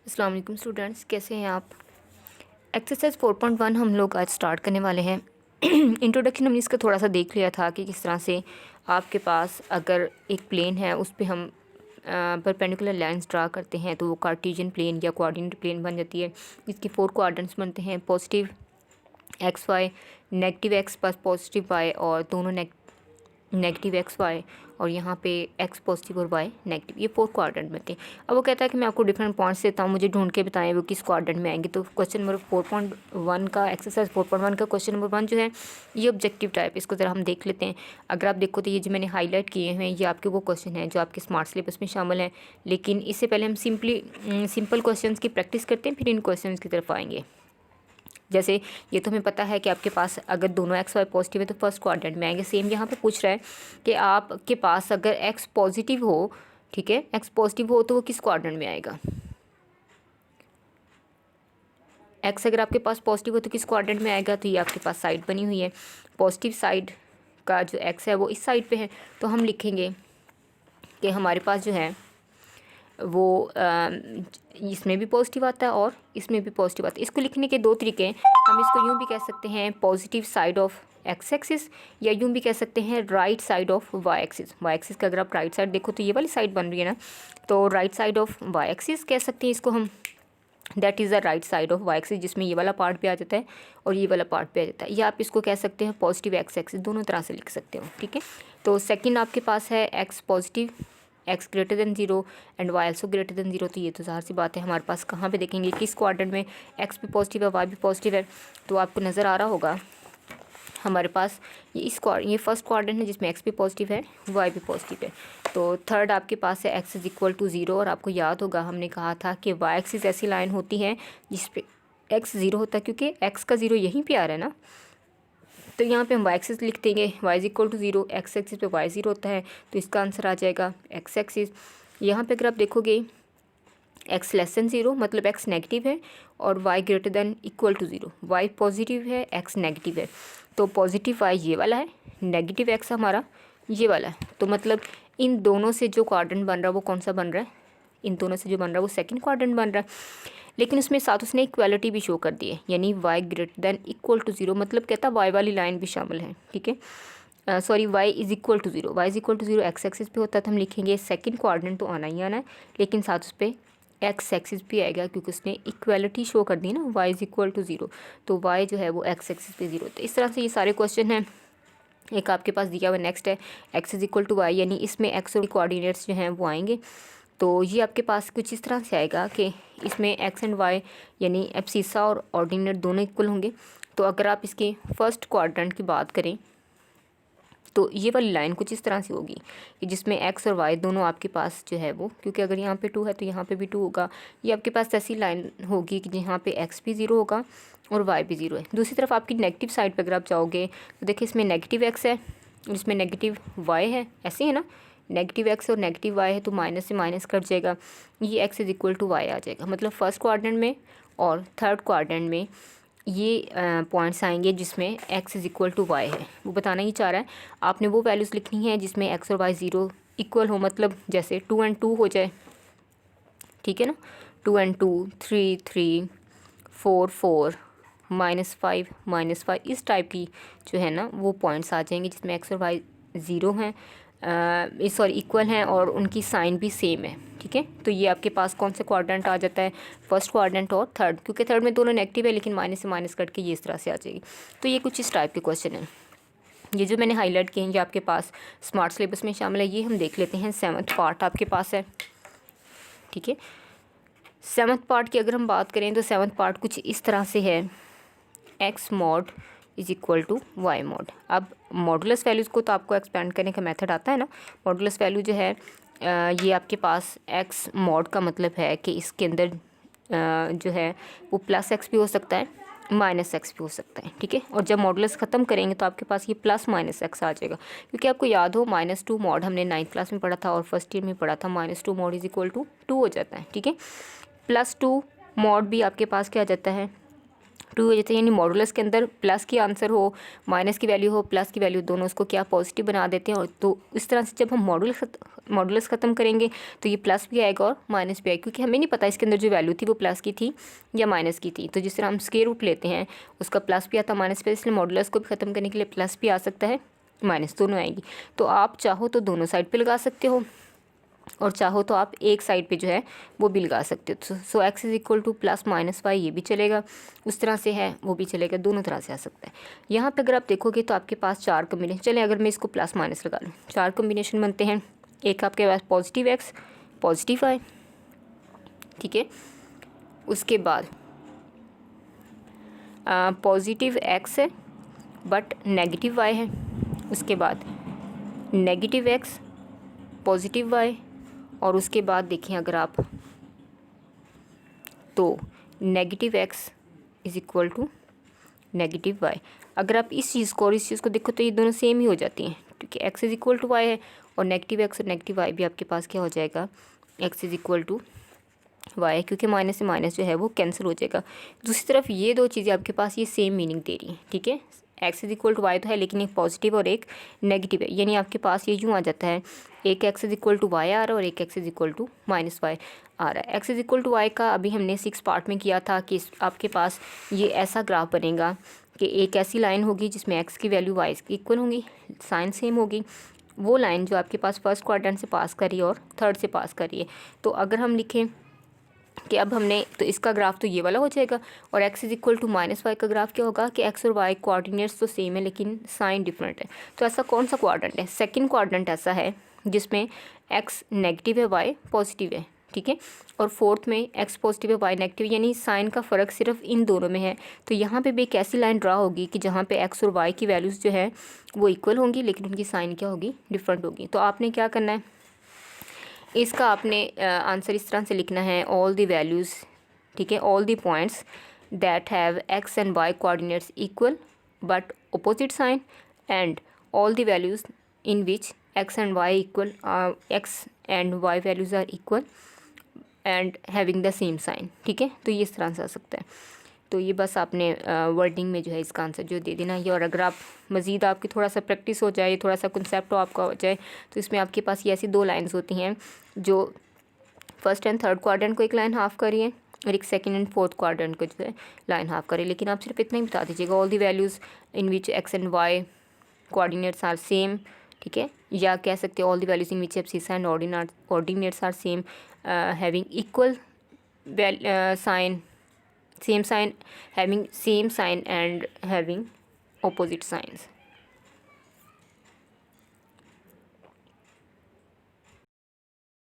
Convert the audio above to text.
अस्सलाम वालेकुम स्टूडेंट्स, कैसे हैं आप। एक्सरसाइज 4.1 हम लोग आज स्टार्ट करने वाले हैं। इंट्रोडक्शन हमने इसका थोड़ा सा देख लिया था कि किस तरह से आपके पास अगर एक प्लेन है उस पे हम परपेंडिकुलर लाइंस ड्रा करते हैं तो वो कार्टेशियन प्लेन या कोऑर्डिनेट प्लेन बन जाती है, जिसके 4 क्वाड्रेंट्स बनते हैं, positive X Y, negative X plus positive Y और दोनों नेगेटिव एक्स वाई, और यहाँ पे एक्स पॉजिटिव और वाई नेगेटिव, ये 4 क्वाड्रेंट में थे। अब वो कहता है कि मैं आपको डिफरेंट पॉइंट्स देता हूँ, मुझे ढूंढ के बताएं वो किस क्वाड्रेंट में आएंगे। तो क्वेश्चन नंबर 4.1 का एक्सरसाइज 4.1 का क्वेश्चन नंबर 1 जो है ये ऑब्जेक्टिव टाइप, इसको ज़रा हम देख लेते हैं। अगर आप देखो तो ये जो मैंने हाईलाइट किए हैं ये आपके वो क्वेश्चन हैं जो आपके स्मार्ट सिलेबस में शामिल हैं, लेकिन इससे पहले हम सिंपल क्वेश्चन की प्रैक्टिस करते हैं, फिर इन क्वेश्चन की तरफ आएंगे। जैसे ये तो हमें पता है कि आपके पास अगर दोनों एक्स वाई पॉजिटिव है तो फर्स्ट क्वाड्रेंट में आएंगे। सेम यहाँ पे पूछ रहा है कि आपके पास अगर एक्स पॉजिटिव हो, ठीक है, एक्स पॉजिटिव हो तो वो किस क्वाड्रेंट में आएगा। एक्स अगर आपके पास पॉजिटिव हो तो किस क्वाड्रेंट में आएगा। तो ये आपके पास साइड बनी हुई है, पॉजिटिव साइड का जो एक्स है वो इस साइड पे है, तो हम लिखेंगे कि हमारे पास जो है वो इसमें भी पॉजिटिव आता है और इसमें भी पॉजिटिव आता है। इसको लिखने के दो तरीके हैं, हम इसको यूँ भी कह सकते हैं positive side of X axis, या यूँ भी कह सकते हैं right side of Y axis. Y axis का अगर आप राइट साइड देखो तो ये वाली साइड बन रही है ना, तो right side of Y axis कह सकते हैं इसको हम। That is the right side of Y axis, जिसमें ये वाला पार्ट भी आ जाता है और ये वाला पार्ट भी आ जाता है। या आप इसको कह सकते हैं पॉजिटिव एक्स एक्सिस, दोनों तरह से लिख सकते हो, ठीक है। तो सेकंड आपके पास है X positive, X greater than 0 and Y also greater than 0। तो ये तो ज़ाहिर सी बात है हमारे पास कहाँ पे देखेंगे किस क्वाड्रेंट में एक्स भी पॉजिटिव है वाई भी पॉजिटिव है। तो आपको नज़र आ रहा होगा हमारे पास ये फर्स्ट क्वाड्रेंट है जिसमें एक्स भी पॉजिटिव है वाई भी पॉजिटिव है। तो थर्ड आपके पास है एक्स इज इक्वल टू 0, और आपको याद होगा हमने कहा था कि वाई एक्सिस ऐसी लाइन होती है जिस पे एक्स 0 होता है, क्योंकि एक्स का 0 यहीं पे आ रहा है ना। तो यहाँ पे हम वाई एक्सिस लिख देंगे, Y is equal to 0, X axis पे वाई 0 होता है तो इसका आंसर आ जाएगा एक्स एक्सिस। यहाँ पे अगर आप देखोगे एक्स लेस देन 0 मतलब एक्स नेगेटिव है, और Y greater than equal to 0, Y positive है एक्स नेगेटिव है। तो पॉजिटिव वाई ये वाला है, नेगेटिव एक्स हमारा ये वाला है। तो मतलब इन दोनों से जो क्वाड्रेंट बन रहा है वो कौन सा बन रहा है, इन दोनों से जो बन रहा है वो सेकंड क्वाड्रेंट बन रहा है। लेकिन उसमें साथ उसने इक्वालिटी भी शो कर दी है, यानी Y greater than equal to 0 मतलब कहता वाई वाली लाइन भी शामिल है, ठीक है। Sorry, Y is equal to 0, Y is equal to 0 X axis पे होता है तो हम लिखेंगे सेकंड क्वाड्रेंट तो आना ही आना है, लेकिन साथ उस पर एक्स एक्सिस भी आएगा क्योंकि उसने इक्वालिटी शो कर दी ना, वाई इज़ इक्वल टू 0, तो वाई जो है वो एक्स एक्सिस पे 0। तो इस तरह से ये सारे क्वेश्चन हैं। एक आपके पास दिया हुआ नेक्स्ट है X is equal to Y, यानी इसमें एक्स और कोऑर्डिनेट्स जो हैं वो आएंगे। तो ये आपके पास कुछ इस तरह से आएगा कि इसमें एक्स एंड वाई यानी एब्सिसा और ऑर्डिनेट दोनों इक्वल होंगे। तो अगर आप इसके फर्स्ट क्वाड्रेंट की बात करें तो ये वाली लाइन कुछ इस तरह से होगी कि जिसमें एक्स और वाई दोनों आपके पास जो है वो, क्योंकि अगर यहाँ पे 2 है तो यहाँ पे भी 2 होगा, ये आपके पास ऐसी लाइन होगी कि जहाँ पे एक्स भी 0 होगा और वाई भी 0 है। दूसरी तरफ आपकी नेगेटिव साइड पर अगर आप जाओगे तो देखिए इसमें नेगेटिव एक्स है और इसमें नेगेटिव वाई है, ऐसे है ना, नेगेटिव एक्स और नेगेटिव वाई है तो माइनस से माइनस कट जाएगा, ये X is equal to Y आ जाएगा। मतलब फर्स्ट क्वाड्रेंट में और थर्ड क्वाड्रेंट में ये पॉइंट्स आएंगे जिसमें X is equal to Y है, वो बताना ही चाह रहा है। आपने वो वैल्यूज़ लिखनी है जिसमें एक्स और वाई 0 इक्वल हो, मतलब जैसे 2 एंड 2 हो जाए, ठीक है ना, 2 एंड 2, 3 3, 4 4, -5 -5, इस टाइप की जो है ना वो पॉइंट्स आ जाएंगे जिसमें एक्स और वाई 0 हैं, सॉरी इक्वल हैं और उनकी साइन भी सेम है, ठीक है। तो ये आपके पास कौन सा क्वाड्रेंट आ जाता है, फर्स्ट क्वाड्रेंट और थर्ड, क्योंकि थर्ड में दोनों नेगेटिव है लेकिन माइनस से माइनस कट के ये इस तरह से आ जाएगी। तो ये कुछ इस टाइप के क्वेश्चन हैं। ये जो मैंने हाईलाइट किए हैं ये आपके पास स्मार्ट सिलेबस में शामिल है। ये हम देख लेते हैं, 7th पार्ट आपके पास है, ठीक है। 7th पार्ट की अगर हम बात करें तो 7th पार्ट कुछ इस तरह से है, X mod is equal to Y mod. अब मॉडुलस वैल्यूज़ को तो आपको एक्सपेंड करने का मेथड आता है ना। मॉडुलस वैल्यू जो है ये आपके पास एक्स मॉड का मतलब है कि इसके अंदर जो है वो प्लस एक्स भी हो सकता है माइनस एक्स भी हो सकता है, ठीक है। और जब मॉडुलस ख़त्म करेंगे तो आपके पास ये प्लस माइनस एक्स आ जाएगा, क्योंकि आपको याद हो -2 मॉड हमने 9th क्लास में पढ़ा था और फर्स्ट ईयर में पढ़ा था, -2 मॉड इज इक्वल टू 2 हो जाता है, ठीक है। +2 मॉड भी आपके पास क्या आ जाता है, ट्रू हो जाता है, यानी मॉडुलस के अंदर प्लस की आंसर हो, माइनस की वैल्यू हो, प्लस की वैल्यू, दोनों उसको क्या पॉजिटिव बना देते हैं। और तो इस तरह से जब हम मॉडुलस ख़त्म करेंगे तो ये प्लस भी आएगा और माइनस भी आएगा, क्योंकि हमें नहीं पता इसके अंदर जो वैल्यू थी वो प्लस की थी या माइनस की थी। तो जिस तरह हम स्क्वायर रूट लेते हैं उसका प्लस भी आता है माइनस पे, इसलिए मॉडुलस को भी ख़त्म करने के लिए प्लस भी आ सकता है, माइनस, दोनों आएंगी। तो आप चाहो तो दोनों साइड पे लगा सकते हो और चाहो तो आप एक साइड पे जो है वो भी लगा सकते हो। So X is equal to plus minus Y, ये भी चलेगा, उस तरह से है वो भी चलेगा, दोनों तरह से आ सकता है। यहाँ पे अगर आप देखोगे तो आपके पास 4 कम्बिनेशन, चलें अगर मैं इसको प्लस माइनस लगा लूँ, 4 कम्बिनेशन बनते हैं। एक आपके पास पॉजिटिव एक्स पॉजिटिव वाई, ठीक है, उसके बाद पॉजिटिव एक्स है बट नेगेटिव वाई है, उसके बाद नेगेटिव एक्स पॉजिटिव वाई, और उसके बाद देखिए अगर आप तो negative X is equal to negative Y. अगर आप इस चीज़ को और इस चीज़ को देखो तो ये दोनों सेम ही हो जाती हैं, क्योंकि X is equal to Y है और नेगेटिव एक्स और नेगेटिव वाई भी आपके पास क्या हो जाएगा, X is equal to Y है, क्योंकि माइनस से माइनस जो है वो कैंसिल हो जाएगा। दूसरी तरफ ये दो चीज़ें आपके पास ये सेम मीनिंग दे रही हैं, ठीक है, X is equal to Y तो है लेकिन एक पॉजिटिव और एक नेगेटिव है, यानी आपके पास ये यूँ आ जाता है, एक X is equal to Y आ रहा है और एक X is equal to minus Y आ रहा है। X is equal to Y का अभी हमने 6 पार्ट में किया था कि आपके पास ये ऐसा ग्राफ बनेगा कि एक ऐसी लाइन होगी जिसमें एक्स की वैल्यू वाई की इक्वल होंगी, साइन सेम होगी, वो लाइन जो आपके पास फर्स्ट क्वाड्रेंट से पास कर रही है और थर्ड से पास कर रही है। तो अगर हम लिखें कि अब हमने तो इसका ग्राफ तो ये वाला हो जाएगा, और x is equal to minus Y का ग्राफ क्या होगा कि x और y कोऑर्डिनेट्स तो सेम है लेकिन साइन डिफरेंट है। तो ऐसा कौन सा क्वाड्रेंट है, सेकंड क्वाड्रेंट ऐसा है जिसमें x नेगेटिव है y पॉजिटिव है, ठीक है, और फोर्थ में x पॉजिटिव है y नेगेटिव, यानी साइन का फ़र्क सिर्फ इन दोनों में है। तो यहाँ पे भी एक ऐसी लाइन ड्रा होगी कि जहाँ पे x और y की वैल्यूज़ जो है वो इक्वल होंगी लेकिन उनकी साइन क्या होगी, डिफरेंट होगी। तो आपने क्या करना है, इसका आपने आंसर इस तरह से लिखना है, ऑल द वैल्यूज़, ठीक है, all the points that have X and Y coordinates equal but opposite sign, and all the values in which X and Y equal, X and Y values are equal and having the same sign, ठीक है। तो ये इस तरह से आ सकता है। तो ये बस आपने वर्डिंग में जो है इसका आंसर जो दे देना है। और अगर आप मज़ीद आपकी थोड़ा सा प्रैक्टिस हो जाए, थोड़ा सा कंसेप्ट आपका हो जाए, तो इसमें आपके पास ये ऐसी 2 लाइंस होती हैं जो फर्स्ट एंड थर्ड क्वाड्रेंट को एक लाइन हाफ करिए और एक सेकंड एंड फोर्थ क्वाड्रेंट को जो है लाइन हाफ करिए। लेकिन आप सिर्फ इतना ही बता दीजिएगा, all the values in which X and Y coordinates are same, ठीक है, या कह सकते हैं all the values in which abscissa and ordinates are same having equal sign, same sign, having same sign and having opposite signs.